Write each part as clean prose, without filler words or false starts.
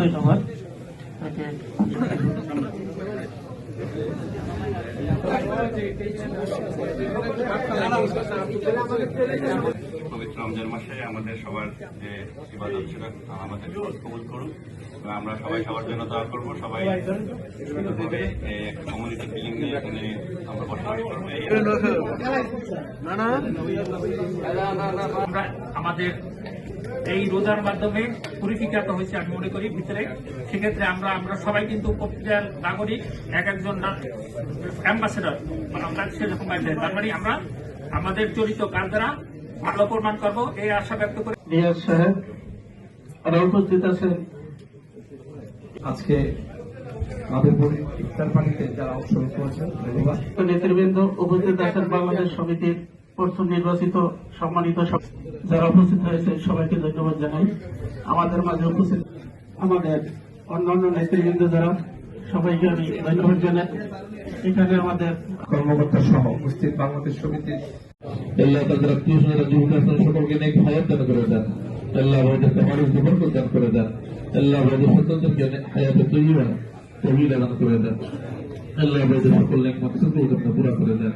ধন্যবাদ তাকে। পবিত্র রমজান মাসে আমাদের সবার যে ইবাদত ছিল আমাদের কবুল করুন। আমরা সবাই সবার জন্য দোয়া করবো। সবাই একটা কমিউনিটি ফিলিং নিয়ে এখানে আমরা বসবাস করবো। আমরা আমাদের এই রোজার মাধ্যমে পুরিফিকাত হয়েছে আমি মনে করি ভিতরে। সেক্ষেত্রে আমরা সবাই কিন্তু প্রত্যেক নাগরিক এক একজন অ্যাম্বাসেডর আমরা সেরকম তার মানে আমরা আমাদের চরিত কাজ দ্বারা ভালো প্রমাণ করবো এই আশা ব্যক্ত করি। রিয়াজ সাহেব আরো উপস্থিত আছেন আজকে আমাদের ইফতার পার্টিতে যারা অংশগ্রহণ করেছেন ধন্যবাদ। নেতৃবৃন্দ উপস্থিত আছেন বাংলাদেশ সমিতির প্রথম নির্বাচিত সম্মানিত যারা উপস্থিত হয়েছে সবাইকে ধন্যবাদ জানাই। আমাদের মাঝে উপস্থিত আমাদের অন্যান্য নেতৃবৃন্দ যারা সবাইকে আমি ধন্যবাদ জানাই। এখানে আমাদের কর্মকর্তা সহ উপস্থিত বাংলাদেশ সমিতির আল্লাহ তাদের আত্মীয় স্বজনরা জীবিত আছেন সকলকে নেক হায়াত দান করে দেন। আল্লাহ আমাদেরকে মানুষ বরকত দান করে দেন। আল্লাহ আমাদের সন্তানদেরকে হায়াতে তৈয়বা দান করে দেন। আল্লাহ আমাদের সকল নেক মাকসাদগুলোকে আপনি পুরা করে দেন।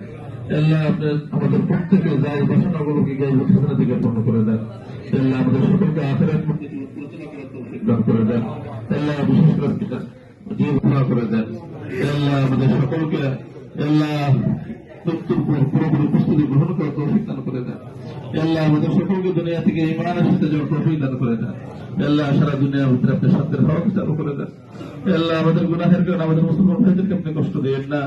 আল্লাহ আপনার আমাদের প্রত্যেকের জায়েজ বাসনাগুলোকে গায়েব সাধনা থেকে পূর্ণ করে দেন। আল্লাহ আমাদের সকলকে আখিরাত মধ্যে পরিচালনা করার তৌফিক দান করে দেন। আল্লাহ বিশেষ করে জীবন পুরা করে দেন। আল্লাহ আমাদের সকলকে আল্লাহ পুরোপুরি প্রস্তুতি গ্রহণ করার তৌফিক দান করে দেন। আল্লাহ আমাদের সকলকে দুনিয়া থেকে ইমানের সাথে যাওয়ার তৌফিক দান করে দেন। আল্লাহ সারা দুনিয়ার ভিতরে আপনি শান্তির হক চালু করে দেন। আল্লাহ আমাদের গুনাহের কারণে আমাদের মুসলমান ভাইদেরকে আপনি কষ্ট দিয়েন না।